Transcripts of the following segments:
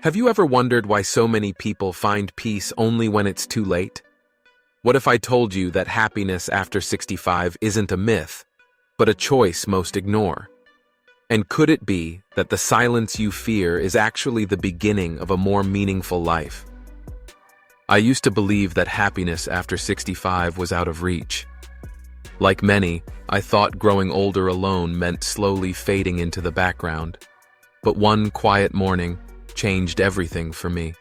Have you ever wondered why so many people find peace only when it's too late? What if I told you that happiness after 65 isn't a myth, but a choice most ignore? And could it be that the silence you fear is actually the beginning of a more meaningful life? I used to believe that happiness after 65 was out of reach. Like many, I thought growing older alone meant slowly fading into the background. But one quiet morning changed everything for me.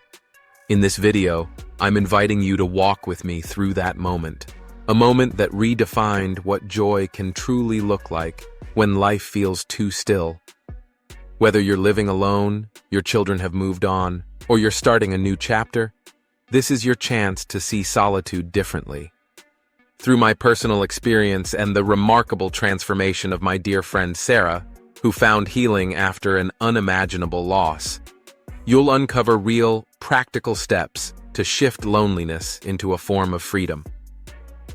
In this video, I'm inviting you to walk with me through that moment, a moment that redefined what joy can truly look like when life feels too still. Whether you're living alone, your children have moved on, or you're starting a new chapter, this is your chance to see solitude differently. Through my personal experience and the remarkable transformation of my dear friend Sarah, who found healing after an unimaginable loss, you'll uncover real, practical steps to shift loneliness into a form of freedom.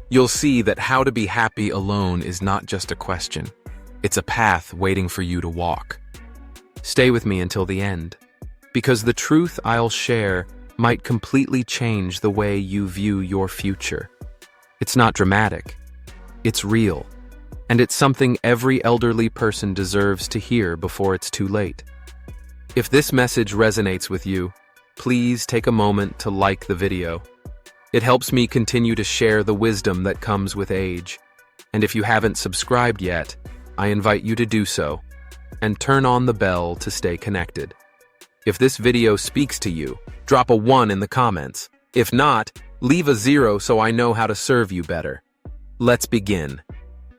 You'll see that how to be happy alone is not just a question. It's a path waiting for you to walk. Stay with me until the end, because the truth I'll share might completely change the way you view your future. It's not dramatic. It's real. And it's something every elderly person deserves to hear before it's too late. If this message resonates with you, please take a moment to like the video. It helps me continue to share the wisdom that comes with age. And if you haven't subscribed yet, I invite you to do so, and turn on the bell to stay connected. If this video speaks to you, drop a 1 in the comments. If not, leave a 0 so I know how to serve you better. Let's begin.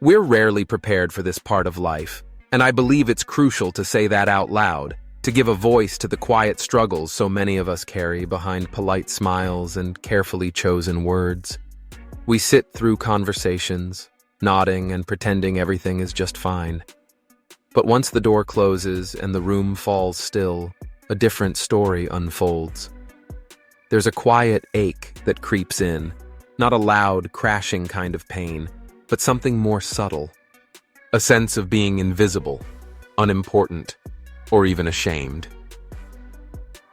We're rarely prepared for this part of life, and I believe it's crucial to say that out loud, to give a voice to the quiet struggles so many of us carry behind polite smiles and carefully chosen words. We sit through conversations, nodding and pretending everything is just fine. But once the door closes and the room falls still, a different story unfolds. There's a quiet ache that creeps in, not a loud, crashing kind of pain, but something more subtle. A sense of being invisible, unimportant, or even ashamed.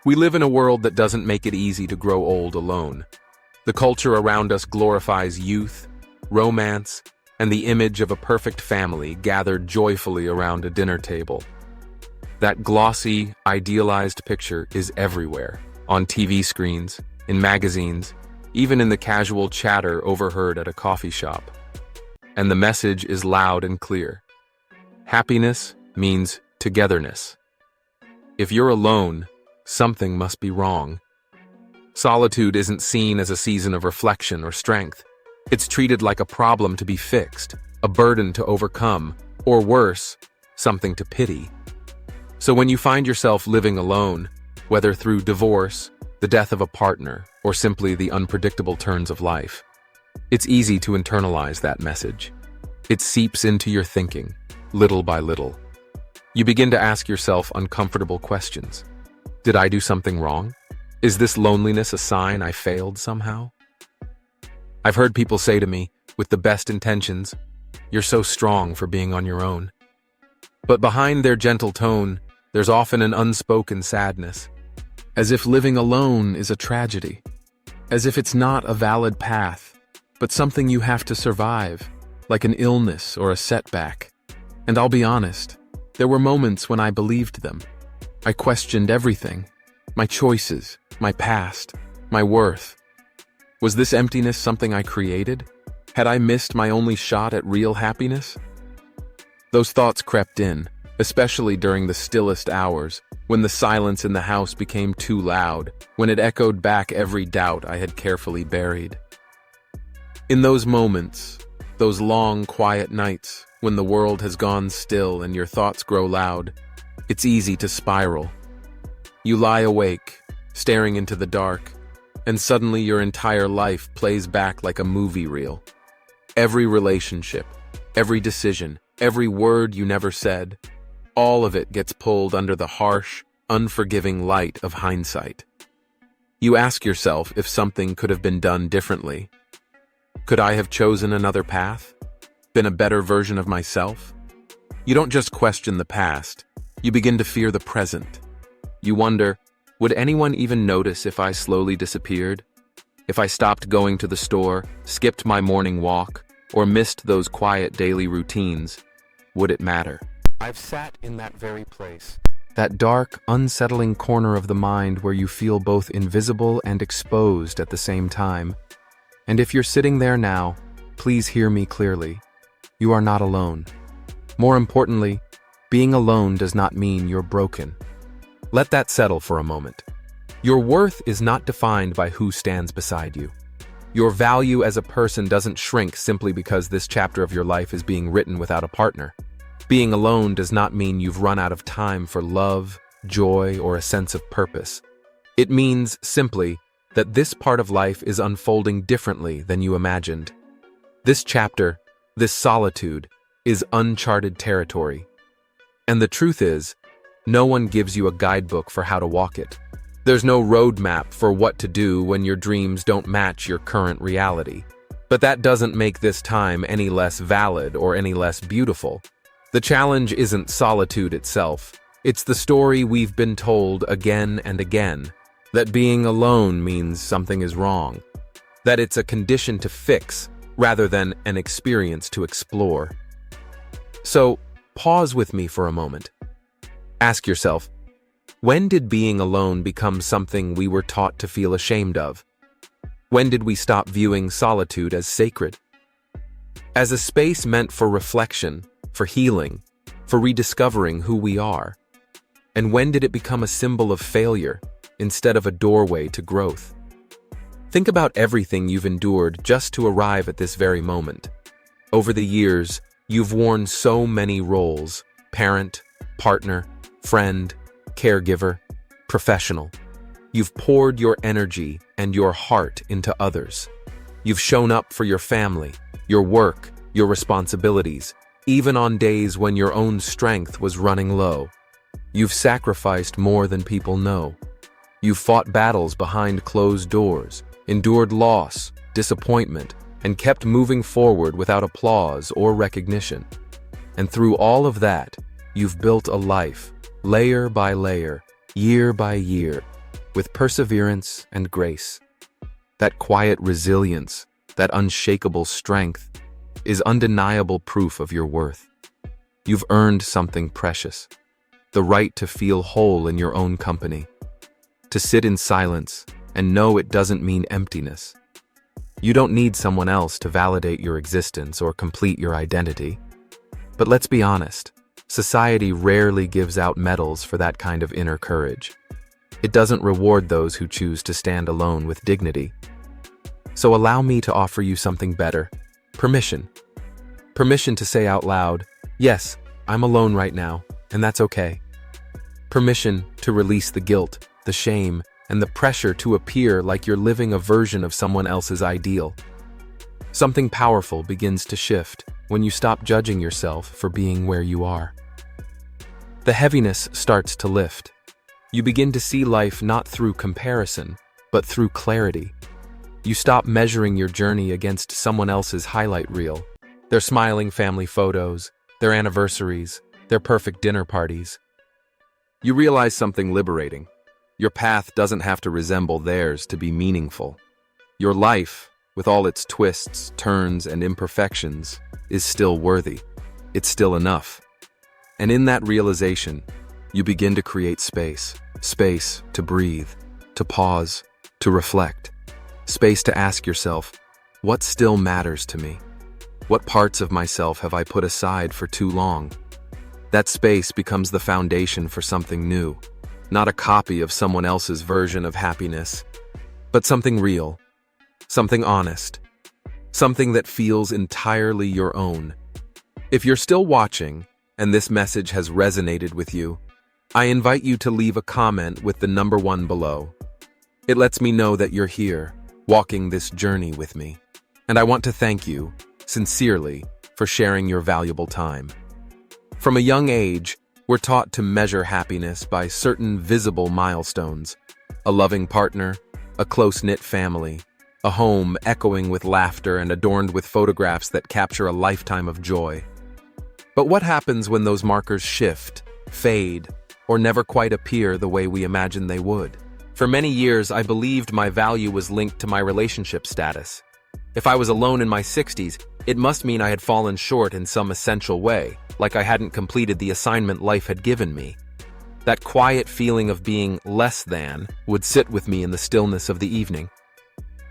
We live in a world that doesn't make it easy to grow old alone. The culture around us glorifies youth, romance, and the image of a perfect family gathered joyfully around a dinner table. That glossy, idealized picture is everywhere, on TV screens, in magazines, even in the casual chatter overheard at a coffee shop. And the message is loud and clear. Happiness means togetherness. If you're alone, something must be wrong. Solitude isn't seen as a season of reflection or strength. It's treated like a problem to be fixed, a burden to overcome, or worse, something to pity. So when you find yourself living alone, whether through divorce, the death of a partner, or simply the unpredictable turns of life, it's easy to internalize that message. It seeps into your thinking, little by little. You begin to ask yourself uncomfortable questions. Did I do something wrong? Is this loneliness a sign I failed somehow? I've heard people say to me, with the best intentions, "You're so strong for being on your own." But behind their gentle tone, there's often an unspoken sadness, as if living alone is a tragedy, as if it's not a valid path, but something you have to survive, like an illness or a setback. And I'll be honest, there were moments when I believed them. I questioned everything, my choices, my past, my worth. Was this emptiness something I created? Had I missed my only shot at real happiness? Those thoughts crept in, especially during the stillest hours, when the silence in the house became too loud, when it echoed back every doubt I had carefully buried. In those moments, those long, quiet nights, when the world has gone still and your thoughts grow loud, it's easy to spiral. You lie awake, staring into the dark, and suddenly your entire life plays back like a movie reel. Every relationship, every decision, every word you never said, all of it gets pulled under the harsh, unforgiving light of hindsight. You ask yourself if something could have been done differently. Could I have chosen another path? Been a better version of myself? You don't just question the past, you begin to fear the present. You wonder, would anyone even notice if I slowly disappeared? If I stopped going to the store, skipped my morning walk, or missed those quiet daily routines, would it matter? I've sat in that very place. That dark, unsettling corner of the mind where you feel both invisible and exposed at the same time. And if you're sitting there now, please hear me clearly. You are not alone. More importantly, being alone does not mean you're broken. Let that settle for a moment. Your worth is not defined by who stands beside you. Your value as a person doesn't shrink simply because this chapter of your life is being written without a partner. Being alone does not mean you've run out of time for love, joy, or a sense of purpose. It means, simply, that this part of life is unfolding differently than you imagined. This chapter, this solitude, is uncharted territory. And the truth is, no one gives you a guidebook for how to walk it. There's no roadmap for what to do when your dreams don't match your current reality. But that doesn't make this time any less valid or any less beautiful. The challenge isn't solitude itself. It's the story we've been told again and again, that being alone means something is wrong, that it's a condition to fix rather than an experience to explore. So, pause with me for a moment. Ask yourself, when did being alone become something we were taught to feel ashamed of? When did we stop viewing solitude as sacred? As a space meant for reflection, for healing, for rediscovering who we are? And when did it become a symbol of failure instead of a doorway to growth? Think about everything you've endured just to arrive at this very moment. Over the years, you've worn so many roles: parent, partner, friend, caregiver, professional. You've poured your energy and your heart into others. You've shown up for your family, your work, your responsibilities, even on days when your own strength was running low. You've sacrificed more than people know. You've fought battles behind closed doors, endured loss, disappointment, and kept moving forward without applause or recognition. And through all of that, you've built a life, layer by layer, year by year, with perseverance and grace. That quiet resilience, that unshakable strength, is undeniable proof of your worth. You've earned something precious, the right to feel whole in your own company, to sit in silence and know it doesn't mean emptiness. You don't need someone else to validate your existence or complete your identity. But let's be honest, society rarely gives out medals for that kind of inner courage. It doesn't reward those who choose to stand alone with dignity. So allow me to offer you something better. Permission. Permission to say out loud, yes, I'm alone right now, and that's okay. Permission to release the guilt, the shame, and the pressure to appear like you're living a version of someone else's ideal. Something powerful begins to shift when you stop judging yourself for being where you are. The heaviness starts to lift. You begin to see life not through comparison, but through clarity. You stop measuring your journey against someone else's highlight reel, their smiling family photos, their anniversaries, their perfect dinner parties. You realize something liberating. Your path doesn't have to resemble theirs to be meaningful. Your life, with all its twists, turns, and imperfections, is still worthy. It's still enough. And in that realization, you begin to create space. Space to breathe, to pause, to reflect. Space to ask yourself, what still matters to me? What parts of myself have I put aside for too long? That space becomes the foundation for something new, not a copy of someone else's version of happiness, but something real, something honest, something that feels entirely your own. If you're still watching, and this message has resonated with you, I invite you to leave a comment with the number 1 below. It lets me know that you're here, walking this journey with me. And I want to thank you, sincerely, for sharing your valuable time. From a young age, we're taught to measure happiness by certain visible milestones: a loving partner, a close-knit family, a home echoing with laughter and adorned with photographs that capture a lifetime of joy. But what happens when those markers shift, fade, or never quite appear the way we imagined they would? For many years, I believed my value was linked to my relationship status. If I was alone in my 60s, it must mean I had fallen short in some essential way, like I hadn't completed the assignment life had given me. That quiet feeling of being less than would sit with me in the stillness of the evening.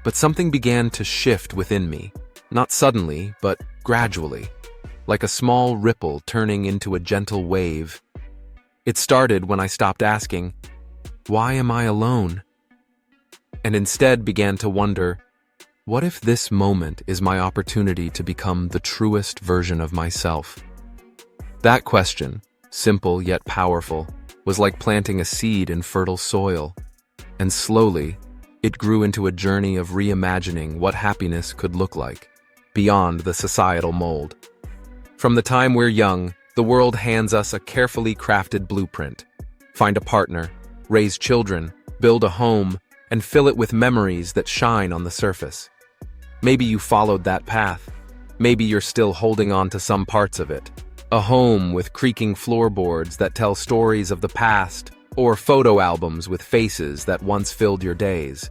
But something began to shift within me, not suddenly, but gradually, like a small ripple turning into a gentle wave. It started when I stopped asking, "Why am I alone?" and instead began to wonder, what if this moment is my opportunity to become the truest version of myself? That question, simple yet powerful, was like planting a seed in fertile soil, and slowly, it grew into a journey of reimagining what happiness could look like, beyond the societal mold. From the time we're young, the world hands us a carefully crafted blueprint. Find a partner, raise children, build a home, and fill it with memories that shine on the surface. Maybe you followed that path. Maybe you're still holding on to some parts of it. A home with creaking floorboards that tell stories of the past, or photo albums with faces that once filled your days.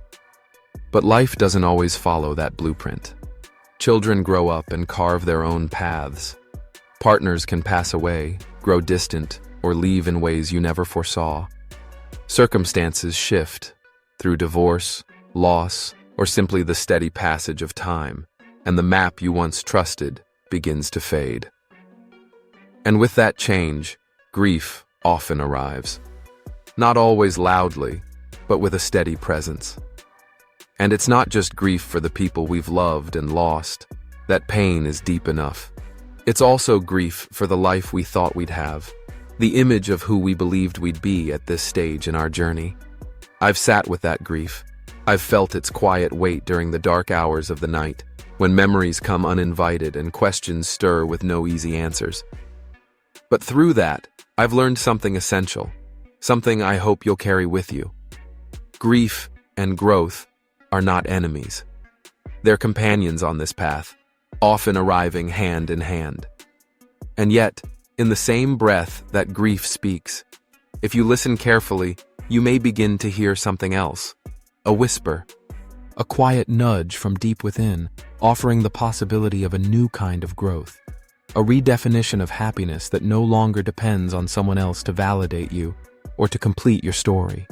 But life doesn't always follow that blueprint. Children grow up and carve their own paths. Partners can pass away, grow distant, or leave in ways you never foresaw. Circumstances shift through divorce, loss, or simply the steady passage of time, and the map you once trusted begins to fade. And with that change, grief often arrives. Not always loudly, but with a steady presence. And it's not just grief for the people we've loved and lost. That pain is deep enough. It's also grief for the life we thought we'd have, the image of who we believed we'd be at this stage in our journey. I've sat with that grief. I've felt its quiet weight during the dark hours of the night, when memories come uninvited and questions stir with no easy answers. But through that, I've learned something essential, something I hope you'll carry with you. Grief and growth are not enemies. They're companions on this path, often arriving hand in hand. And yet, in the same breath that grief speaks, if you listen carefully, you may begin to hear something else. A whisper, a quiet nudge from deep within, offering the possibility of a new kind of growth. A redefinition of happiness that no longer depends on someone else to validate you or to complete your story.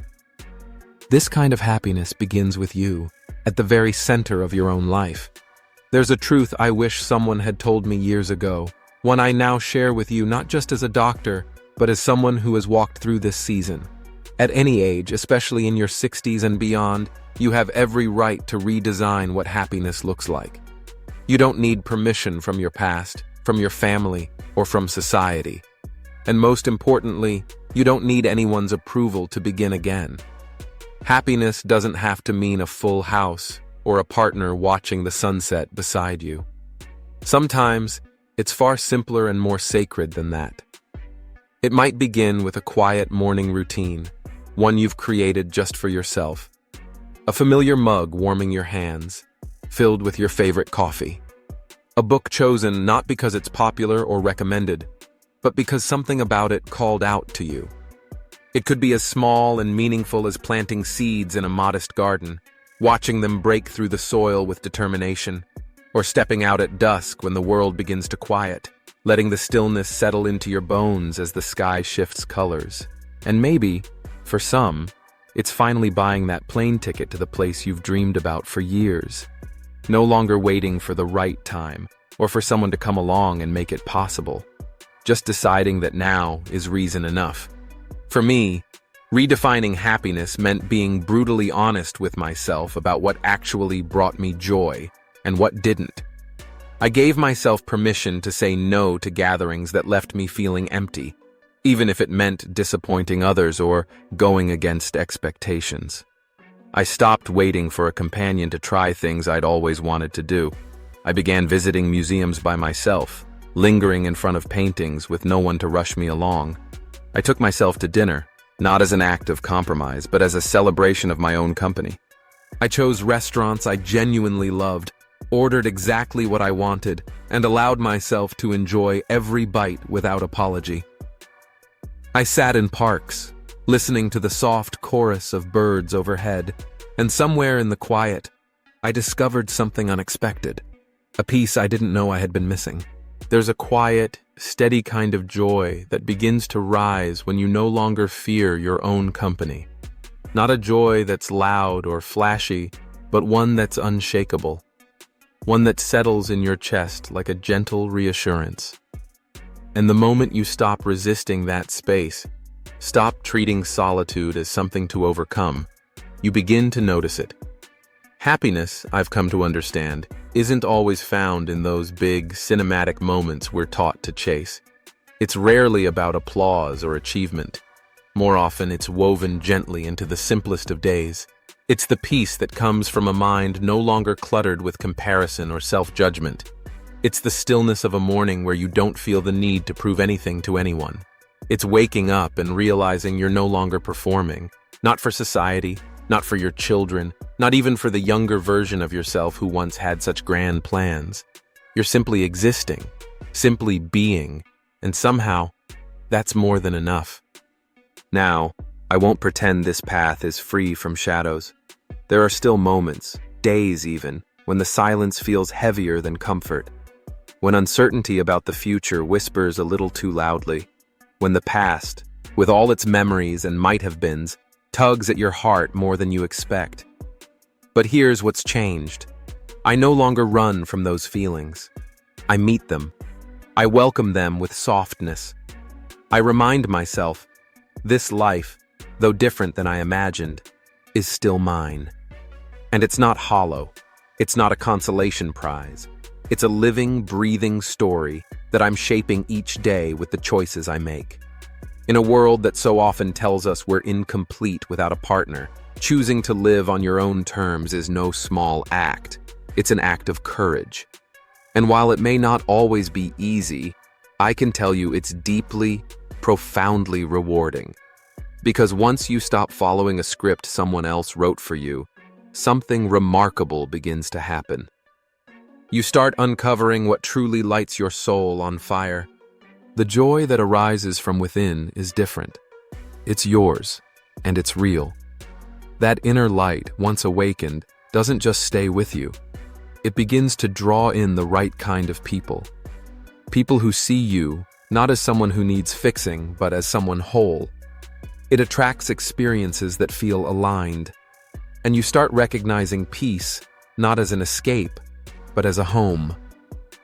This kind of happiness begins with you, at the very center of your own life. There's a truth I wish someone had told me years ago, one I now share with you not just as a doctor, but as someone who has walked through this season. At any age, especially in your 60s and beyond, you have every right to redesign what happiness looks like. You don't need permission from your past, from your family, or from society. And most importantly, you don't need anyone's approval to begin again. Happiness doesn't have to mean a full house or a partner watching the sunset beside you. Sometimes, it's far simpler and more sacred than that. It might begin with a quiet morning routine, one you've created just for yourself. A familiar mug warming your hands, filled with your favorite coffee. A book chosen not because it's popular or recommended, but because something about it called out to you. It could be as small and meaningful as planting seeds in a modest garden, watching them break through the soil with determination, or stepping out at dusk when the world begins to quiet, letting the stillness settle into your bones as the sky shifts colors. And maybe, for some, it's finally buying that plane ticket to the place you've dreamed about for years. No longer waiting for the right time, or for someone to come along and make it possible. Just deciding that now is reason enough. For me, redefining happiness meant being brutally honest with myself about what actually brought me joy and what didn't. I gave myself permission to say no to gatherings that left me feeling empty, even if it meant disappointing others or going against expectations. I stopped waiting for a companion to try things I'd always wanted to do. I began visiting museums by myself, lingering in front of paintings with no one to rush me along. I took myself to dinner, not as an act of compromise, but as a celebration of my own company. I chose restaurants I genuinely loved, ordered exactly what I wanted, and allowed myself to enjoy every bite without apology. I sat in parks, listening to the soft chorus of birds overhead, and somewhere in the quiet, I discovered something unexpected, a piece I didn't know I had been missing. There's a quiet, steady kind of joy that begins to rise when you no longer fear your own company. Not a joy that's loud or flashy, but one that's unshakable. One that settles in your chest like a gentle reassurance. And the moment you stop resisting that space, stop treating solitude as something to overcome, you begin to notice it. Happiness, I've come to understand, isn't always found in those big, cinematic moments we're taught to chase. It's rarely about applause or achievement. More often, it's woven gently into the simplest of days. It's the peace that comes from a mind no longer cluttered with comparison or self-judgment. It's the stillness of a morning where you don't feel the need to prove anything to anyone. It's waking up and realizing you're no longer performing, not for society, not for your children, not even for the younger version of yourself who once had such grand plans. You're simply existing, simply being, and somehow, that's more than enough. Now, I won't pretend this path is free from shadows. There are still moments, days even, when the silence feels heavier than comfort. When uncertainty about the future whispers a little too loudly. When the past, with all its memories and might-have-beens, tugs at your heart more than you expect. But here's what's changed. I no longer run from those feelings. I meet them. I welcome them with softness. I remind myself, this life, though different than I imagined, is still mine. And it's not hollow. It's not a consolation prize. It's a living, breathing story that I'm shaping each day with the choices I make. In a world that so often tells us we're incomplete without a partner, choosing to live on your own terms is no small act. It's an act of courage. And while it may not always be easy, I can tell you it's deeply, profoundly rewarding. Because once you stop following a script someone else wrote for you, something remarkable begins to happen. You start uncovering what truly lights your soul on fire. The joy that arises from within is different. It's yours, and it's real. That inner light, once awakened, doesn't just stay with you. It begins to draw in the right kind of people. People who see you, not as someone who needs fixing, but as someone whole. It attracts experiences that feel aligned. And you start recognizing peace, not as an escape, but as a home.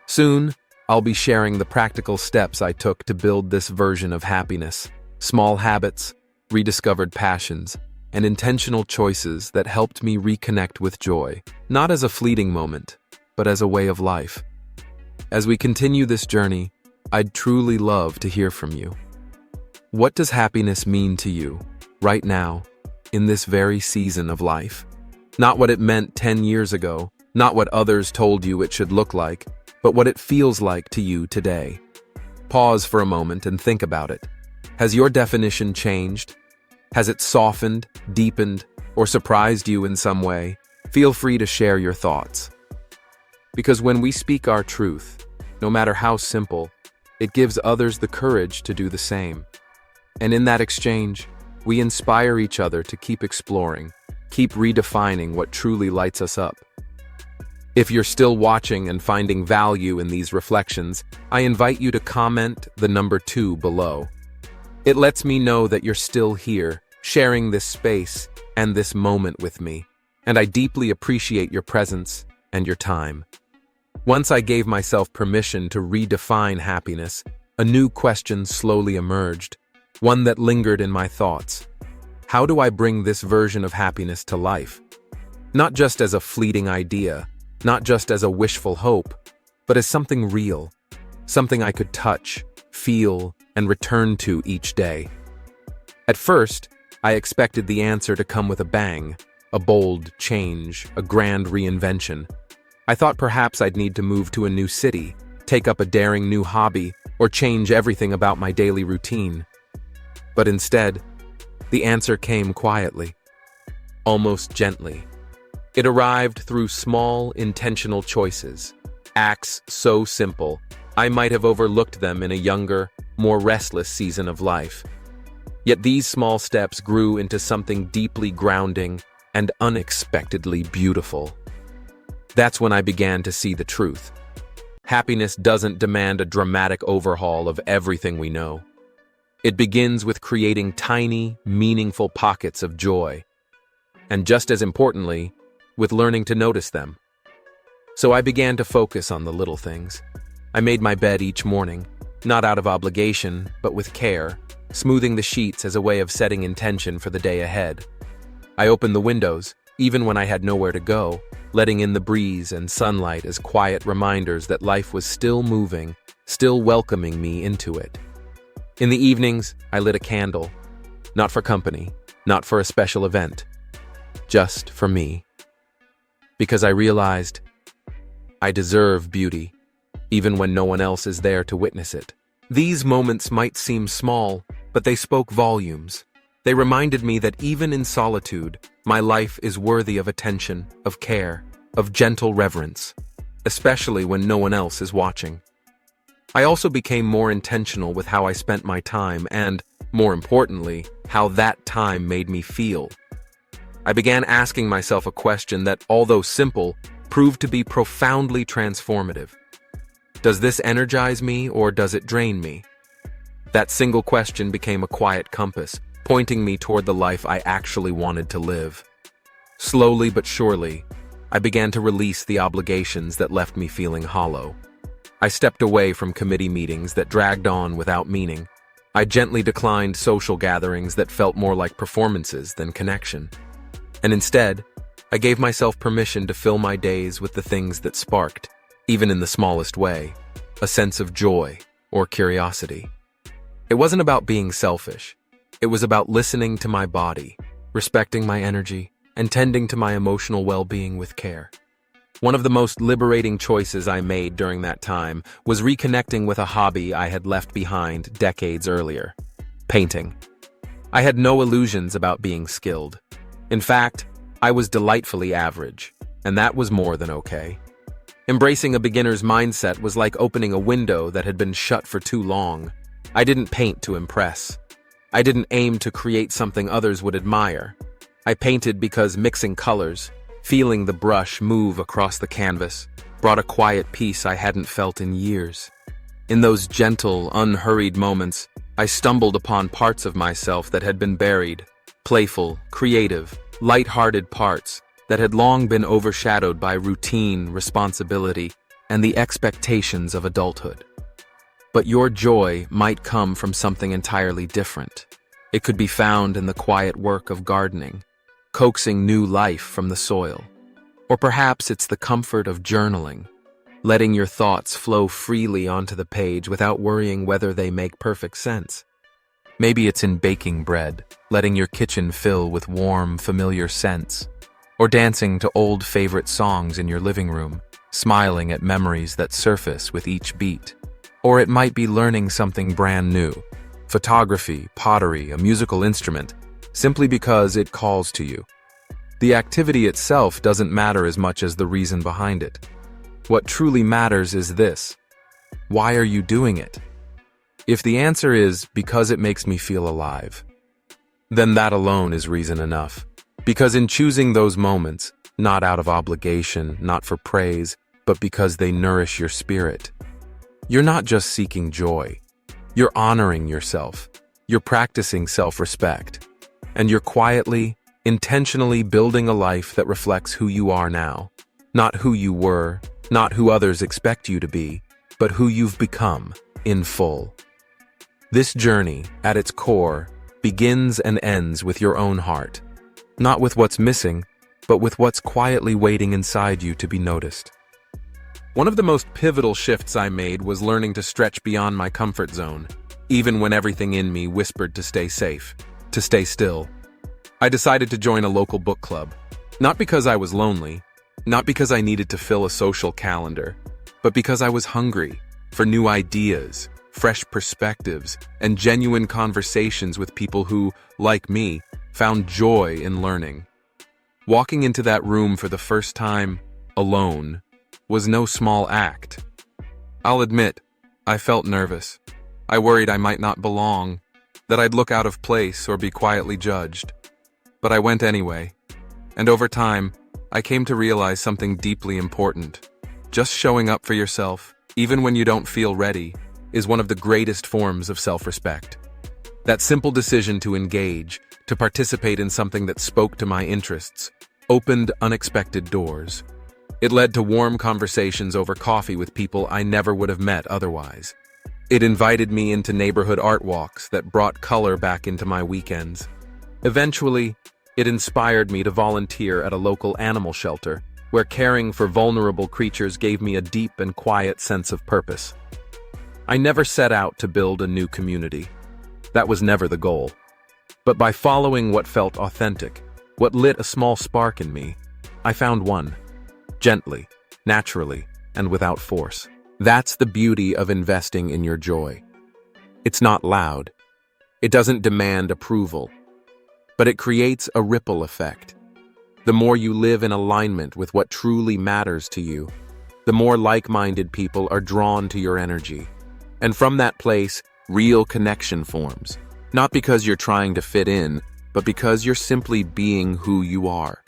Soon, I'll be sharing the practical steps I took to build this version of happiness. Small habits, rediscovered passions, and intentional choices that helped me reconnect with joy, not as a fleeting moment, but as a way of life. As we continue this journey, I'd truly love to hear from you. What does happiness mean to you, right now, in this very season of life? Not what it meant 10 years ago, not what others told you it should look like, but what it feels like to you today. Pause for a moment and think about it. Has your definition changed? Has it softened, deepened, or surprised you in some way? Feel free to share your thoughts. Because when we speak our truth, no matter how simple, it gives others the courage to do the same. And in that exchange, we inspire each other to keep exploring, keep redefining what truly lights us up. If you're still watching and finding value in these reflections, I invite you to comment the number 2 below. It lets me know that you're still here, sharing this space and this moment with me, and I deeply appreciate your presence and your time. Once I gave myself permission to redefine happiness, a new question slowly emerged, one that lingered in my thoughts. How do I bring this version of happiness to life? Not just as a fleeting idea, not just as a wishful hope, but as something real, something I could touch, feel, and return to each day. At first, I expected the answer to come with a bang, a bold change, a grand reinvention. I thought perhaps I'd need to move to a new city, take up a daring new hobby, or change everything about my daily routine. But instead, the answer came quietly, almost gently. It arrived through small, intentional choices. Acts so simple, I might have overlooked them in a younger, more restless season of life. Yet these small steps grew into something deeply grounding and unexpectedly beautiful. That's when I began to see the truth. Happiness doesn't demand a dramatic overhaul of everything we know. It begins with creating tiny, meaningful pockets of joy. And just as importantly, with learning to notice them. So I began to focus on the little things. I made my bed each morning, not out of obligation, but with care, smoothing the sheets as a way of setting intention for the day ahead. I opened the windows, even when I had nowhere to go, letting in the breeze and sunlight as quiet reminders that life was still moving, still welcoming me into it. In the evenings, I lit a candle, not for company, not for a special event, just for me. Because I realized I deserve beauty, even when no one else is there to witness it. These moments might seem small, but they spoke volumes. They reminded me that even in solitude, my life is worthy of attention, of care, of gentle reverence, especially when no one else is watching. I also became more intentional with how I spent my time and, more importantly, how that time made me feel. I began asking myself a question that, although simple, proved to be profoundly transformative. Does this energize me or does it drain me? That single question became a quiet compass, pointing me toward the life I actually wanted to live. Slowly but surely, I began to release the obligations that left me feeling hollow. I stepped away from committee meetings that dragged on without meaning. I gently declined social gatherings that felt more like performances than connection. And instead, I gave myself permission to fill my days with the things that sparked, even in the smallest way, a sense of joy or curiosity. It wasn't about being selfish. It was about listening to my body, respecting my energy, and tending to my emotional well-being with care. One of the most liberating choices I made during that time was reconnecting with a hobby I had left behind decades earlier: painting. I had no illusions about being skilled. In fact, I was delightfully average, and that was more than okay. Embracing a beginner's mindset was like opening a window that had been shut for too long. I didn't paint to impress. I didn't aim to create something others would admire. I painted because mixing colors, feeling the brush move across the canvas, brought a quiet peace I hadn't felt in years. In those gentle, unhurried moments, I stumbled upon parts of myself that had been buried, playful, creative, light-hearted parts that had long been overshadowed by routine, responsibility, and the expectations of adulthood. But your joy might come from something entirely different. It could be found in the quiet work of gardening, coaxing new life from the soil. Or perhaps it's the comfort of journaling, letting your thoughts flow freely onto the page without worrying whether they make perfect sense. Maybe it's in baking bread, letting your kitchen fill with warm, familiar scents, or dancing to old favorite songs in your living room, smiling at memories that surface with each beat. Or it might be learning something brand new, photography, pottery, a musical instrument, simply because it calls to you. The activity itself doesn't matter as much as the reason behind it. What truly matters is this: why are you doing it? If the answer is because it makes me feel alive, then that alone is reason enough. Because in choosing those moments, not out of obligation, not for praise, but because they nourish your spirit, you're not just seeking joy. You're honoring yourself. You're practicing self-respect. And you're quietly, intentionally building a life that reflects who you are now. Not who you were, not who others expect you to be, but who you've become in full. This journey, at its core, begins and ends with your own heart. Not with what's missing, but with what's quietly waiting inside you to be noticed. One of the most pivotal shifts I made was learning to stretch beyond my comfort zone, even when everything in me whispered to stay safe, to stay still. I decided to join a local book club, not because I was lonely, not because I needed to fill a social calendar, but because I was hungry for new ideas, fresh perspectives, and genuine conversations with people who, like me, found joy in learning. Walking into that room for the first time, alone, was no small act. I'll admit, I felt nervous. I worried I might not belong, that I'd look out of place or be quietly judged. But I went anyway, and over time, I came to realize something deeply important. Just showing up for yourself, even when you don't feel ready, is one of the greatest forms of self-respect. That simple decision to engage, to participate in something that spoke to my interests, opened unexpected doors. It led to warm conversations over coffee with people I never would have met otherwise. It invited me into neighborhood art walks that brought color back into my weekends. Eventually, it inspired me to volunteer at a local animal shelter, where caring for vulnerable creatures gave me a deep and quiet sense of purpose. I never set out to build a new community. That was never the goal. But by following what felt authentic, what lit a small spark in me, I found one. Gently, naturally, and without force. That's the beauty of investing in your joy. It's not loud. It doesn't demand approval. But it creates a ripple effect. The more you live in alignment with what truly matters to you, the more like-minded people are drawn to your energy. And from that place, real connection forms. Not because you're trying to fit in, but because you're simply being who you are.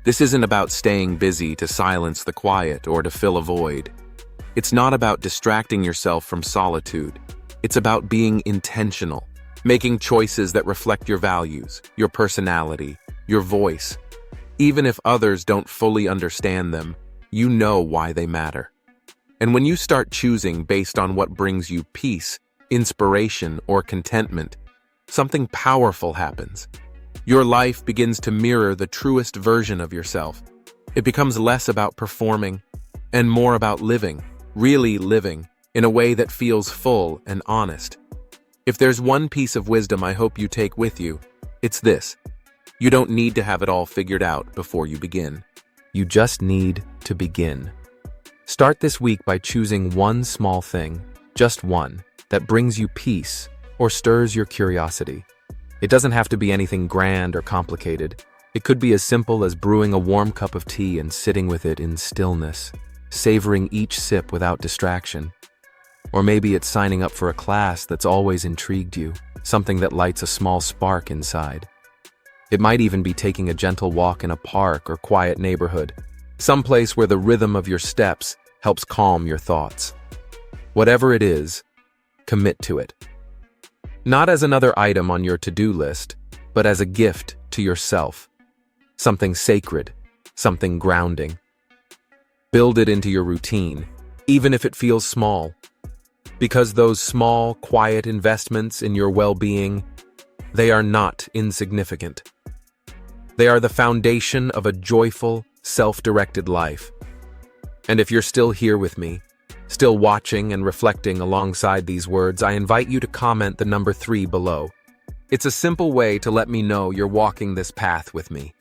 This isn't about staying busy to silence the quiet or to fill a void. It's not about distracting yourself from solitude. It's about being intentional, making choices that reflect your values, your personality, your voice. Even if others don't fully understand them, you know why they matter. And when you start choosing based on what brings you peace, inspiration, or contentment, something powerful happens. Your life begins to mirror the truest version of yourself. It becomes less about performing and more about living, really living, in a way that feels full and honest. If there's one piece of wisdom I hope you take with you, it's this. You don't need to have it all figured out before you begin. You just need to begin. Start this week by choosing one small thing, just one, that brings you peace or stirs your curiosity. It doesn't have to be anything grand or complicated. It could be as simple as brewing a warm cup of tea and sitting with it in stillness, savoring each sip without distraction. Or maybe it's signing up for a class that's always intrigued you, something that lights a small spark inside. It might even be taking a gentle walk in a park or quiet neighborhood, someplace where the rhythm of your steps helps calm your thoughts. Whatever it is, commit to it. Not as another item on your to-do list, but as a gift to yourself. Something sacred, something grounding. Build it into your routine, even if it feels small. Because those small, quiet investments in your well-being, they are not insignificant. They are the foundation of a joyful, self-directed life. And if you're still here with me, still watching and reflecting alongside these words, I invite you to comment the number 3 below. It's a simple way to let me know you're walking this path with me.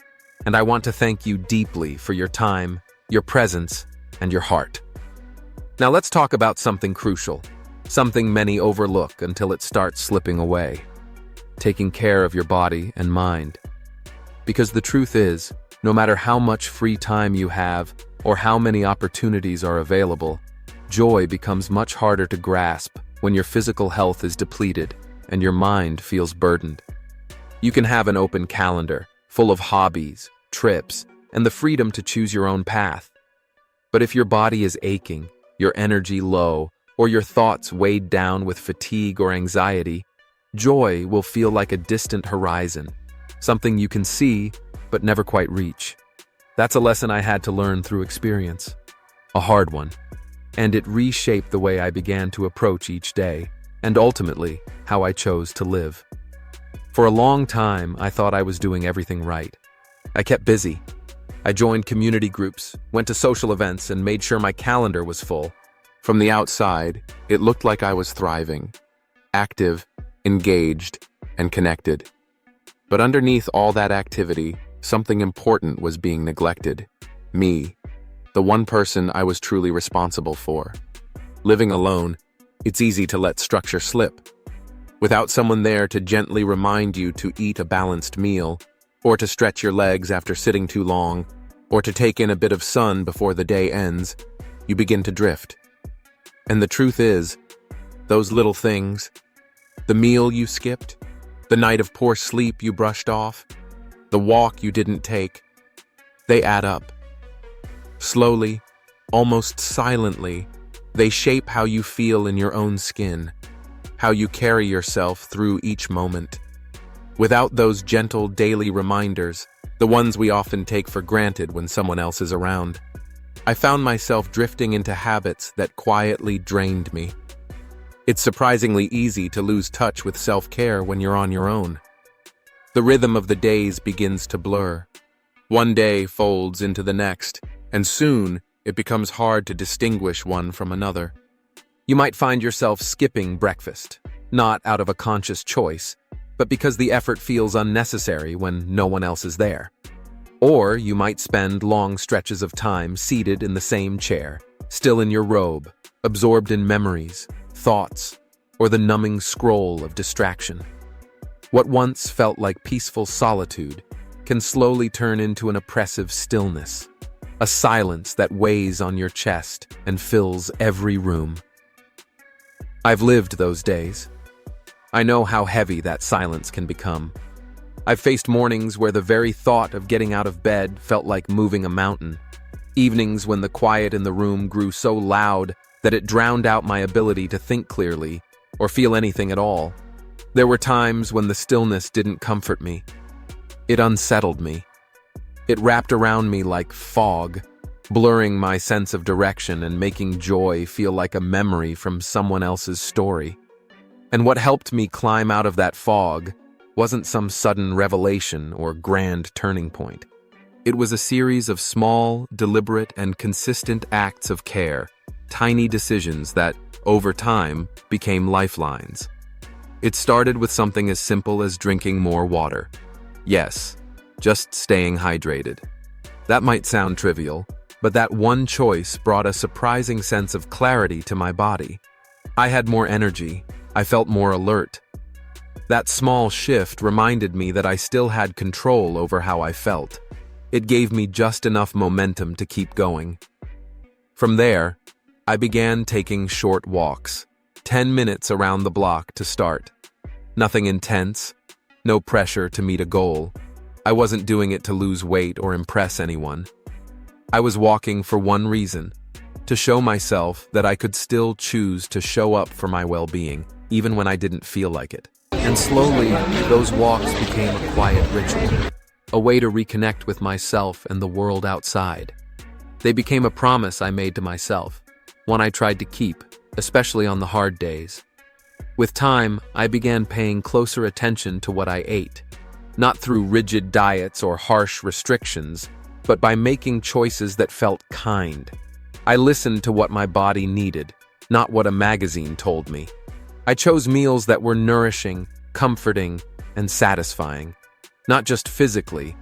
And I want to thank you deeply for your time, your presence, and your heart. Now let's talk about something crucial, something many overlook until it starts slipping away. Taking care of your body and mind. Because the truth is, no matter how much free time you have or how many opportunities are available, joy becomes much harder to grasp when your physical health is depleted and your mind feels burdened. You can have an open calendar, full of hobbies, trips, and the freedom to choose your own path. But if your body is aching, your energy low, or your thoughts weighed down with fatigue or anxiety, joy will feel like a distant horizon, something you can see but never quite reach. That's a lesson I had to learn through experience. A hard one. And it reshaped the way I began to approach each day, and ultimately, how I chose to live. For a long time, I thought I was doing everything right. I kept busy. I joined community groups, went to social events, and made sure my calendar was full. From the outside, it looked like I was thriving, active, engaged, and connected. But underneath all that activity, something important was being neglected. Me, the one person I was truly responsible for. Living alone, it's easy to let structure slip. Without someone there to gently remind you to eat a balanced meal, or to stretch your legs after sitting too long, or to take in a bit of sun before the day ends, you begin to drift. And the truth is, those little things, the meal you skipped, the night of poor sleep you brushed off, the walk you didn't take, they add up. Slowly, almost silently, they shape how you feel in your own skin, how you carry yourself through each moment. Without those gentle daily reminders, the ones we often take for granted when someone else is around, I found myself drifting into habits that quietly drained me. It's surprisingly easy to lose touch with self-care when you're on your own. The rhythm of the days begins to blur. One day folds into the next, and soon it becomes hard to distinguish one from another. You might find yourself skipping breakfast, not out of a conscious choice, but because the effort feels unnecessary when no one else is there. Or you might spend long stretches of time seated in the same chair, still in your robe, absorbed in memories, thoughts, or the numbing scroll of distraction. What once felt like peaceful solitude can slowly turn into an oppressive stillness, a silence that weighs on your chest and fills every room. I've lived those days. I know how heavy that silence can become. I've faced mornings where the very thought of getting out of bed felt like moving a mountain. Evenings when the quiet in the room grew so loud that it drowned out my ability to think clearly or feel anything at all. There were times when the stillness didn't comfort me. It unsettled me. It wrapped around me like fog, blurring my sense of direction and making joy feel like a memory from someone else's story. And what helped me climb out of that fog wasn't some sudden revelation or grand turning point. It was a series of small, deliberate, and consistent acts of care, tiny decisions that, over time, became lifelines. It started with something as simple as drinking more water. Yes, just staying hydrated. That might sound trivial, but that one choice brought a surprising sense of clarity to my body. I had more energy. I felt more alert. That small shift reminded me that I still had control over how I felt. It gave me just enough momentum to keep going. From there, I began taking short walks, 10 minutes around the block to start. Nothing intense, no pressure to meet a goal. I wasn't doing it to lose weight or impress anyone. I was walking for one reason, to show myself that I could still choose to show up for my well-being, even when I didn't feel like it. And slowly, those walks became a quiet ritual, a way to reconnect with myself and the world outside. They became a promise I made to myself, one I tried to keep, especially on the hard days. With time, I began paying closer attention to what I ate, not through rigid diets or harsh restrictions, but by making choices that felt kind. I listened to what my body needed, not what a magazine told me. I chose meals that were nourishing, comforting, and satisfying, not just physically,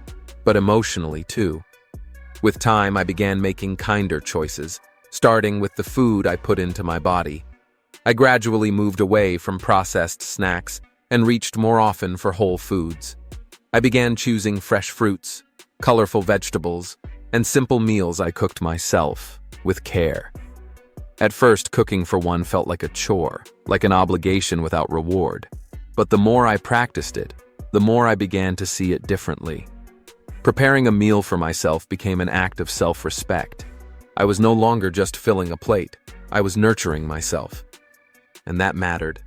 but emotionally too. With time, I began making kinder choices, starting with the food I put into my body. I gradually moved away from processed snacks and reached more often for whole foods. I began choosing fresh fruits, colorful vegetables, and simple meals I cooked myself, with care. At first, cooking for one felt like a chore, like an obligation without reward. But the more I practiced it, the more I began to see it differently. Preparing a meal for myself became an act of self-respect. I was no longer just filling a plate, I was nurturing myself. And that mattered.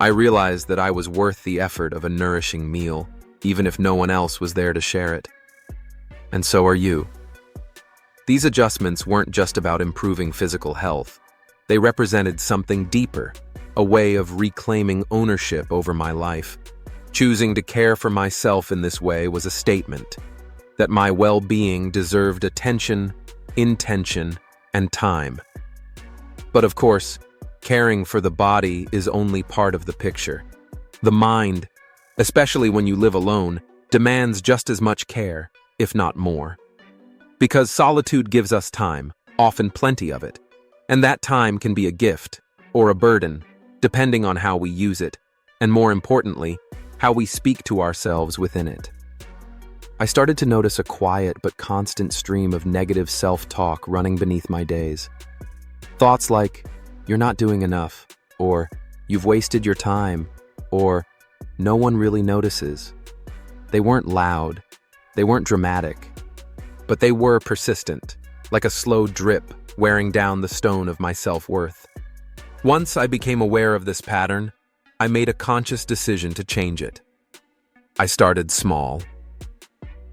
I realized that I was worth the effort of a nourishing meal, even if no one else was there to share it. And so are you. These adjustments weren't just about improving physical health. They represented something deeper, a way of reclaiming ownership over my life. Choosing to care for myself in this way was a statement that my well-being deserved attention, intention, and time. But of course, caring for the body is only part of the picture. The mind, especially when you live alone, demands just as much care, if not more. Because solitude gives us time, often plenty of it, and that time can be a gift or a burden, depending on how we use it, and more importantly, how we speak to ourselves within it. I started to notice a quiet but constant stream of negative self-talk running beneath my days. Thoughts like, "You're not doing enough," or "You've wasted your time," or "No one really notices." They weren't loud, they weren't dramatic, but they were persistent, like a slow drip wearing down the stone of my self-worth. Once I became aware of this pattern, I made a conscious decision to change it. I started small.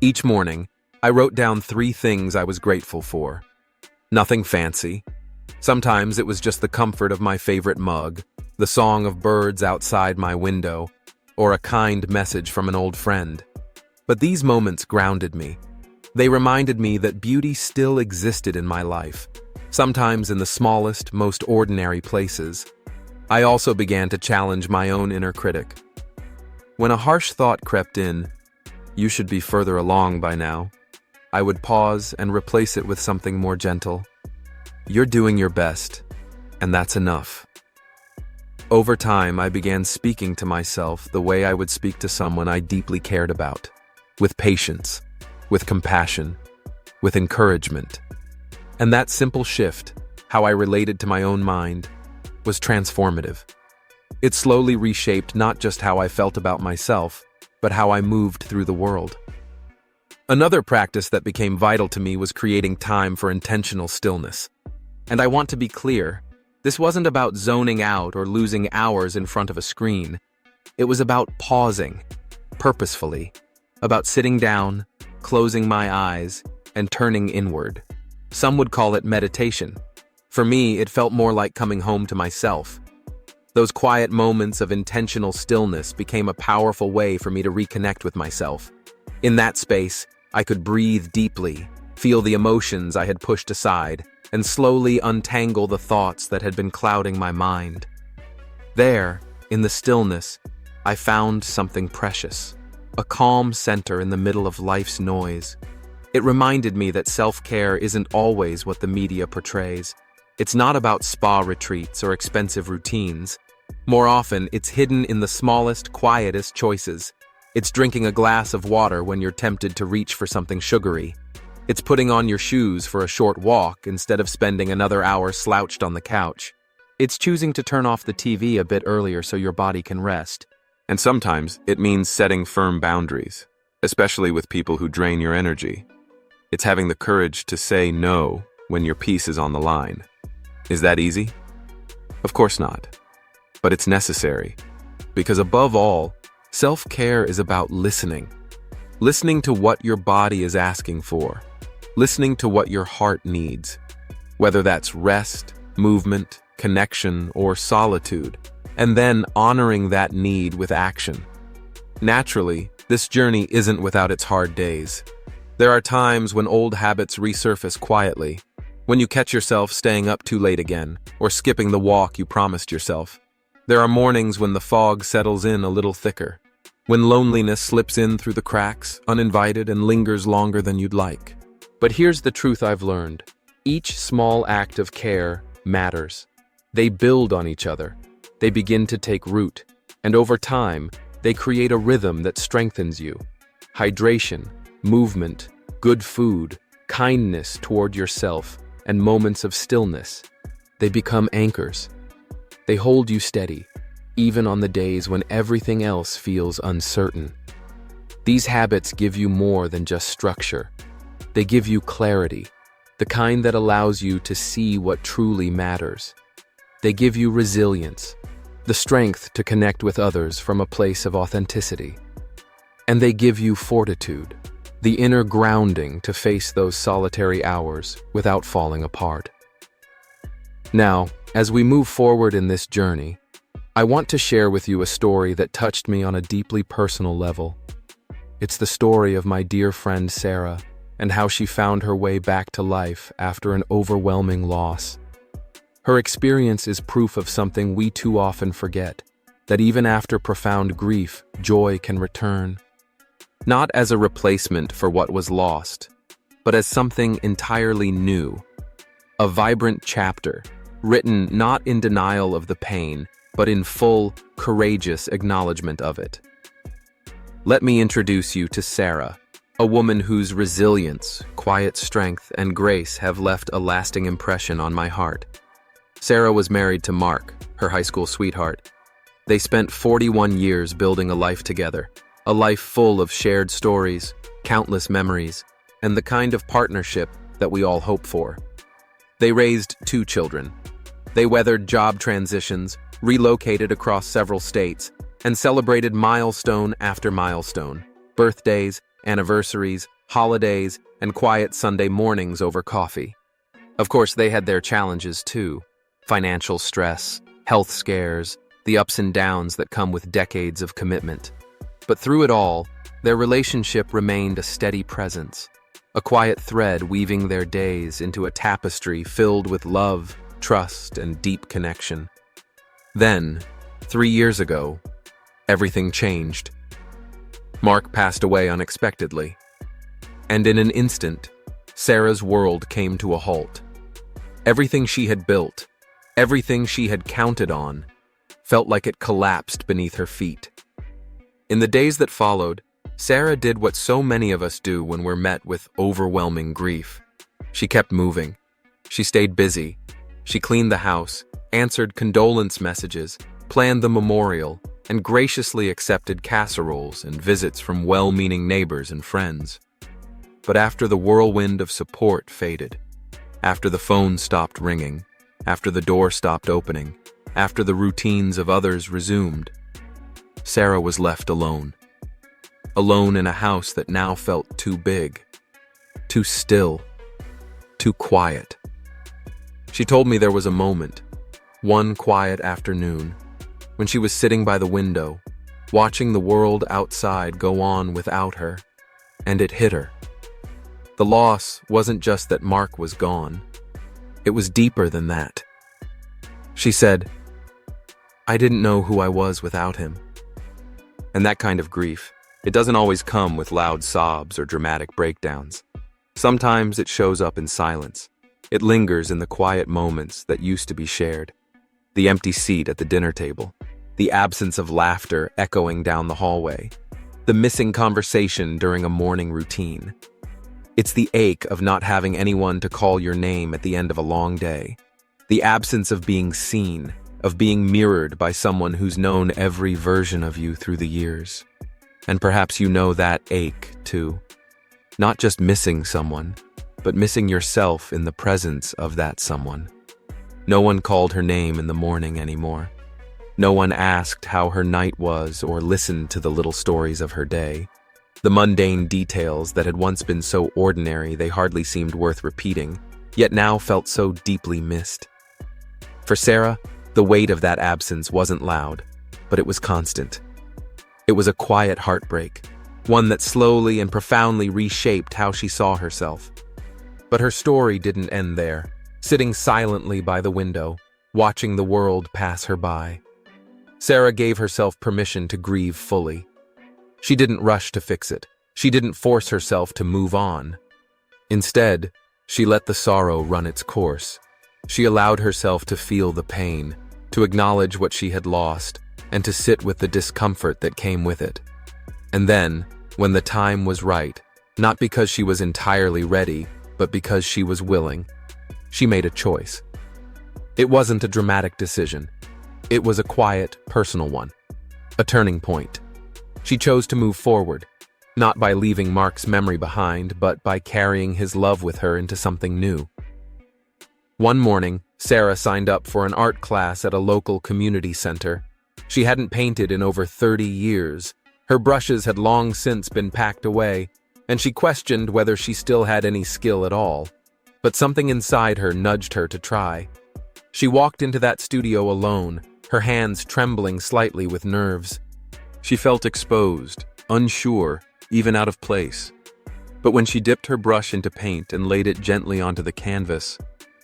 Each morning, I wrote down 3 things I was grateful for. Nothing fancy. Sometimes it was just the comfort of my favorite mug, the song of birds outside my window, or a kind message from an old friend. But these moments grounded me. They reminded me that beauty still existed in my life, sometimes in the smallest, most ordinary places. I also began to challenge my own inner critic. When a harsh thought crept in, "You should be further along by now," I would pause and replace it with something more gentle. "You're doing your best, and that's enough." Over time, I began speaking to myself the way I would speak to someone I deeply cared about, with patience, with compassion, with encouragement. And that simple shift, how I related to my own mind, was transformative. It slowly reshaped not just how I felt about myself, but how I moved through the world. Another practice that became vital to me was creating time for intentional stillness. And I want to be clear, this wasn't about zoning out or losing hours in front of a screen. It was about pausing, purposefully, about sitting down, closing my eyes, and turning inward. Some would call it meditation. For me, it felt more like coming home to myself. Those quiet moments of intentional stillness became a powerful way for me to reconnect with myself. In that space, I could breathe deeply, feel the emotions I had pushed aside, and slowly untangle the thoughts that had been clouding my mind. There, in the stillness, I found something precious, a calm center in the middle of life's noise. It reminded me that self-care isn't always what the media portrays. It's not about spa retreats or expensive routines. More often, it's hidden in the smallest, quietest choices. It's drinking a glass of water when you're tempted to reach for something sugary. It's putting on your shoes for a short walk instead of spending another hour slouched on the couch. It's choosing to turn off the TV a bit earlier so your body can rest. And sometimes it means setting firm boundaries, especially with people who drain your energy. It's having the courage to say no when your peace is on the line. Is that easy? Of course not. But it's necessary. Because above all, self-care is about listening. Listening to what your body is asking for. Listening to what your heart needs. Whether that's rest, movement, connection, or solitude. And then honoring that need with action. Naturally, this journey isn't without its hard days. There are times when old habits resurface quietly, when you catch yourself staying up too late again, or skipping the walk you promised yourself. There are mornings when the fog settles in a little thicker, when loneliness slips in through the cracks, uninvited, and lingers longer than you'd like. But here's the truth I've learned. Each small act of care matters. They build on each other. They begin to take root, and over time, they create a rhythm that strengthens you. Hydration, movement, good food, kindness toward yourself, and moments of stillness. They become anchors. They hold you steady, even on the days when everything else feels uncertain. These habits give you more than just structure. They give you clarity, the kind that allows you to see what truly matters. They give you resilience, the strength to connect with others from a place of authenticity. And they give you fortitude, the inner grounding to face those solitary hours without falling apart. Now, as we move forward in this journey, I want to share with you a story that touched me on a deeply personal level. It's the story of my dear friend Sarah and how she found her way back to life after an overwhelming loss. Her experience is proof of something we too often forget, that even after profound grief, joy can return. Not as a replacement for what was lost, but as something entirely new. A vibrant chapter, written not in denial of the pain, but in full, courageous acknowledgement of it. Let me introduce you to Sarah, A woman whose resilience, quiet strength, and grace have left a lasting impression on my heart. Sarah was married to Mark, her high school sweetheart. They spent 41 years building a life together, a life full of shared stories, countless memories, and the kind of partnership that we all hope for. They raised 2 children. They weathered job transitions, relocated across several states, and celebrated milestone after milestone, birthdays, anniversaries, holidays, and quiet Sunday mornings over coffee. Of course, they had their challenges too: financial stress, health scares, the ups and downs that come with decades of commitment. But through it all, their relationship remained a steady presence, a quiet thread weaving their days into a tapestry filled with love, trust, and deep connection. Then, 3 years ago, everything changed. Mark passed away unexpectedly, and in an instant, Sarah's world came to a halt. Everything she had built, everything she had counted on, felt like it collapsed beneath her feet. In the days that followed, Sarah did what so many of us do when we're met with overwhelming grief. She kept moving. She stayed busy. She cleaned the house, answered condolence messages, planned the memorial, and graciously accepted casseroles and visits from well-meaning neighbors and friends. But after the whirlwind of support faded, after the phone stopped ringing, after the door stopped opening, after the routines of others resumed, Sarah was left alone. Alone in a house that now felt too big, too still, too quiet. She told me there was a moment, one quiet afternoon, when she was sitting by the window, watching the world outside go on without her, and it hit her. The loss wasn't just that Mark was gone. It was deeper than that. She said, "I didn't know who I was without him." And that kind of grief, it doesn't always come with loud sobs or dramatic breakdowns. Sometimes it shows up in silence. It lingers in the quiet moments that used to be shared. The empty seat at the dinner table, the absence of laughter echoing down the hallway, the missing conversation during a morning routine. It's the ache of not having anyone to call your name at the end of a long day, the absence of being seen, of being mirrored by someone who's known every version of you through the years. And perhaps you know that ache, too. Not just missing someone, but missing yourself in the presence of that someone. No one called her name in the morning anymore. No one asked how her night was or listened to the little stories of her day. The mundane details that had once been so ordinary they hardly seemed worth repeating, yet now felt so deeply missed. For Sarah, the weight of that absence wasn't loud, but it was constant. It was a quiet heartbreak, one that slowly and profoundly reshaped how she saw herself. But her story didn't end there, sitting silently by the window, watching the world pass her by. Sarah gave herself permission to grieve fully. She didn't rush to fix it. She didn't force herself to move on. Instead, she let the sorrow run its course. She allowed herself to feel the pain, to acknowledge what she had lost, and to sit with the discomfort that came with it. And then, when the time was right, not because she was entirely ready, but because she was willing, she made a choice. It wasn't a dramatic decision. It was a quiet, personal one. A turning point. She chose to move forward, not by leaving Mark's memory behind, but by carrying his love with her into something new. One morning, Sarah signed up for an art class at a local community center. She hadn't painted in over 30 years. Her brushes had long since been packed away, and she questioned whether she still had any skill at all. But something inside her nudged her to try. She walked into that studio alone, her hands trembling slightly with nerves. She felt exposed, unsure, even out of place. But when she dipped her brush into paint and laid it gently onto the canvas,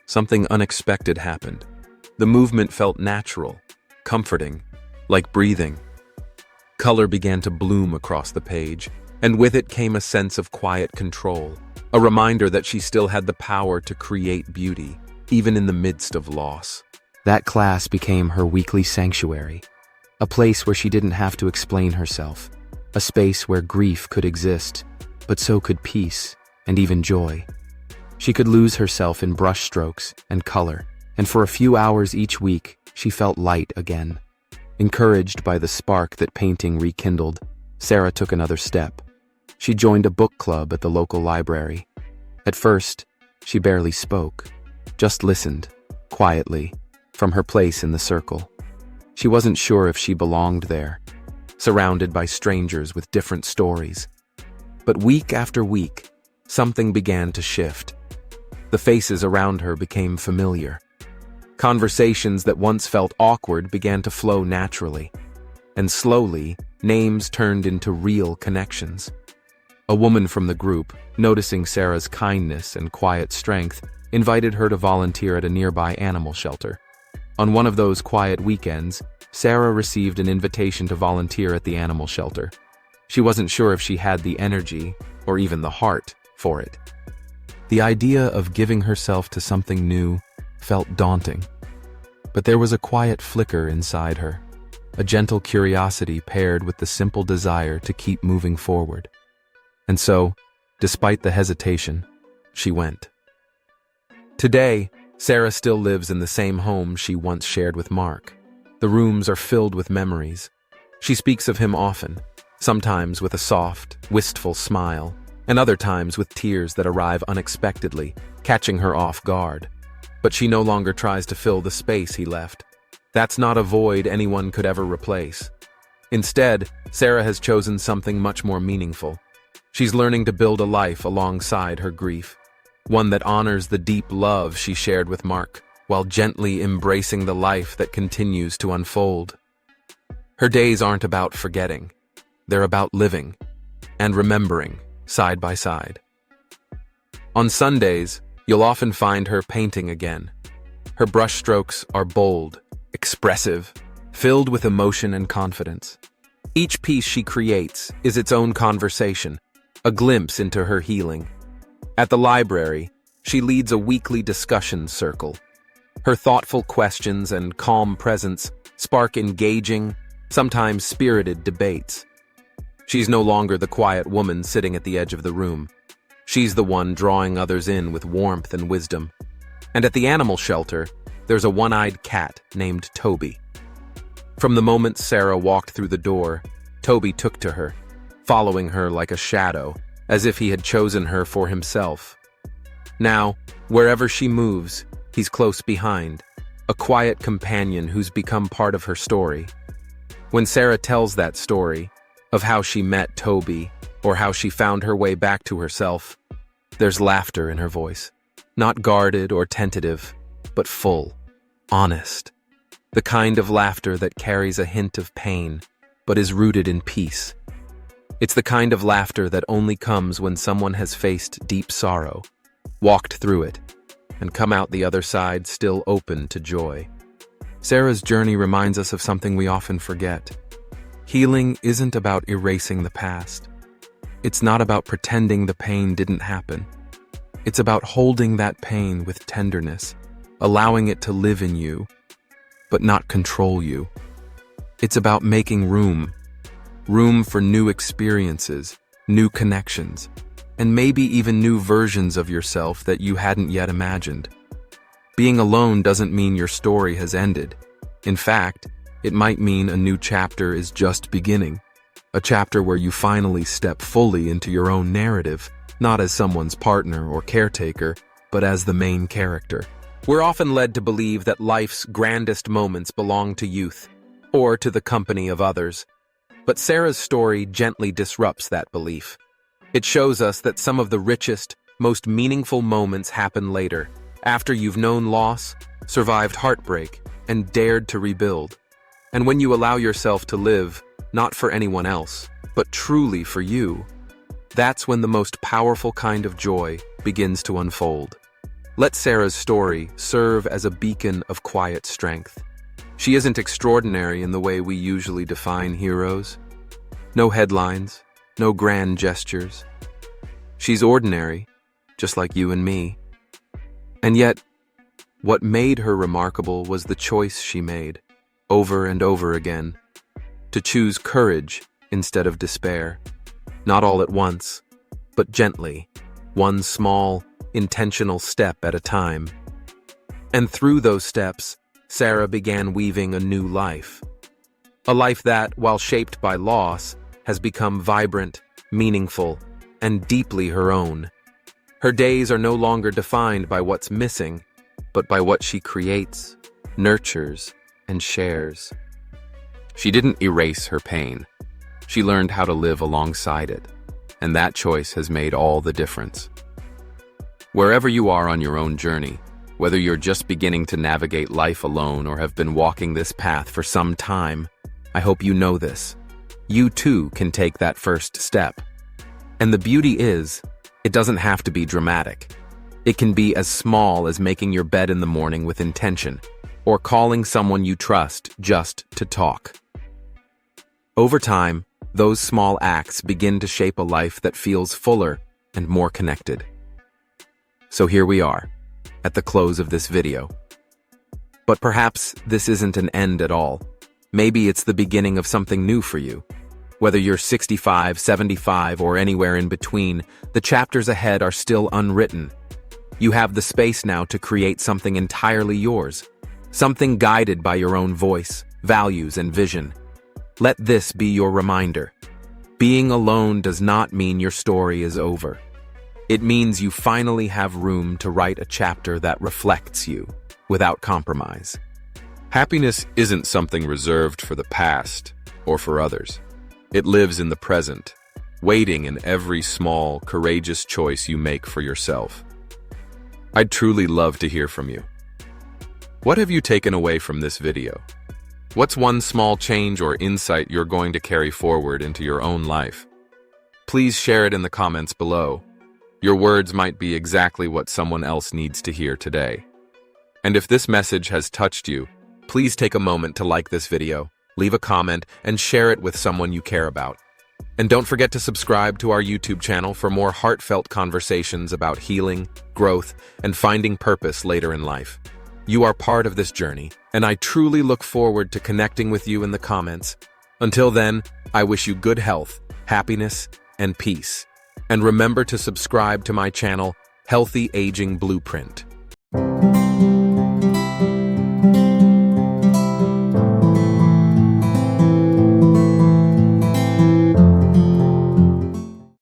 something unexpected happened. The movement felt natural, comforting, like breathing. Color began to bloom across the page, and with it came a sense of quiet control, a reminder that she still had the power to create beauty, even in the midst of loss. That class became her weekly sanctuary, a place where she didn't have to explain herself, a space where grief could exist, but so could peace and even joy. She could lose herself in brushstrokes and color, and for a few hours each week, she felt light again. Encouraged by the spark that painting rekindled, Sarah took another step. She joined a book club at the local library. At first, she barely spoke, just listened, quietly, from her place in the circle. She wasn't sure if she belonged there, surrounded by strangers with different stories. But week after week, something began to shift. The faces around her became familiar. Conversations that once felt awkward began to flow naturally. And slowly, names turned into real connections. A woman from the group, noticing Sarah's kindness and quiet strength, invited her to volunteer at a nearby animal shelter. On one of those quiet weekends, Sarah received an invitation to volunteer at the animal shelter. She wasn't sure if she had the energy, or even the heart, for it. The idea of giving herself to something new felt daunting. But there was a quiet flicker inside her, a gentle curiosity paired with the simple desire to keep moving forward. And so, despite the hesitation, she went. Today, Sarah still lives in the same home she once shared with Mark. The rooms are filled with memories. She speaks of him often, sometimes with a soft, wistful smile, and other times with tears that arrive unexpectedly, catching her off guard. But she no longer tries to fill the space he left. That's not a void anyone could ever replace. Instead, Sarah has chosen something much more meaningful. She's learning to build a life alongside her grief, one that honors the deep love she shared with Mark, while gently embracing the life that continues to unfold. Her days aren't about forgetting. They're about living and remembering side by side. On Sundays, you'll often find her painting again. Her brushstrokes are bold, expressive, filled with emotion and confidence. Each piece she creates is its own conversation, a glimpse into her healing. At the library, she leads a weekly discussion circle. Her thoughtful questions and calm presence spark engaging, sometimes spirited debates. She's no longer the quiet woman sitting at the edge of the room. She's the one drawing others in with warmth and wisdom. And at the animal shelter, there's a one-eyed cat named Toby. From the moment Sarah walked through the door, Toby took to her, following her like a shadow, as if he had chosen her for himself. Now, wherever she moves, he's close behind, a quiet companion who's become part of her story. When Sarah tells that story, of how she met Toby, or how she found her way back to herself, there's laughter in her voice. Not guarded or tentative, but full, honest. The kind of laughter that carries a hint of pain, but is rooted in peace. It's the kind of laughter that only comes when someone has faced deep sorrow, walked through it, and come out the other side still open to joy. Sarah's journey reminds us of something we often forget. Healing isn't about erasing the past. It's not about pretending the pain didn't happen. It's about holding that pain with tenderness, allowing it to live in you, but not control you. It's about making room for new experiences, new connections, and maybe even new versions of yourself that you hadn't yet imagined. Being alone doesn't mean your story has ended. In fact, it might mean a new chapter is just beginning. A chapter where you finally step fully into your own narrative, not as someone's partner or caretaker, but as the main character. We're often led to believe that life's grandest moments belong to youth, or to the company of others. But Sarah's story gently disrupts that belief. It shows us that some of the richest, most meaningful moments happen later, after you've known loss, survived heartbreak, and dared to rebuild. And when you allow yourself to live, not for anyone else, but truly for you, that's when the most powerful kind of joy begins to unfold. Let Sarah's story serve as a beacon of quiet strength. She isn't extraordinary in the way we usually define heroes. No headlines, no grand gestures. She's ordinary, just like you and me. And yet, what made her remarkable was the choice she made, over and over again, to choose courage instead of despair. Not all at once, but gently, one small, intentional step at a time. And through those steps, Sarah began weaving a new life. A life that, while shaped by loss, has become vibrant, meaningful, and deeply her own. Her days are no longer defined by what's missing, but by what she creates, nurtures, and shares. She didn't erase her pain. She learned how to live alongside it, and that choice has made all the difference. Wherever you are on your own journey, whether you're just beginning to navigate life alone or have been walking this path for some time, I hope you know this. You too can take that first step. And the beauty is, it doesn't have to be dramatic. It can be as small as making your bed in the morning with intention, or calling someone you trust just to talk. Over time, those small acts begin to shape a life that feels fuller and more connected. So here we are, at the close of this video. But perhaps this isn't an end at all. Maybe it's the beginning of something new for you. Whether you're 65, 75, or anywhere in between, the chapters ahead are still unwritten. You have the space now to create something entirely yours, something guided by your own voice, values, and vision. Let this be your reminder. Being alone does not mean your story is over. It means you finally have room to write a chapter that reflects you, without compromise. Happiness isn't something reserved for the past or for others. It lives in the present, waiting in every small, courageous choice you make for yourself. I'd truly love to hear from you. What have you taken away from this video? What's one small change or insight you're going to carry forward into your own life? Please share it in the comments below. Your words might be exactly what someone else needs to hear today. And if this message has touched you, please take a moment to like this video, leave a comment, and share it with someone you care about. And don't forget to subscribe to our YouTube channel for more heartfelt conversations about healing, growth, and finding purpose later in life. You are part of this journey, and I truly look forward to connecting with you in the comments. Until then, I wish you good health, happiness, and peace. And remember to subscribe to my channel, Healthy Aging Blueprint.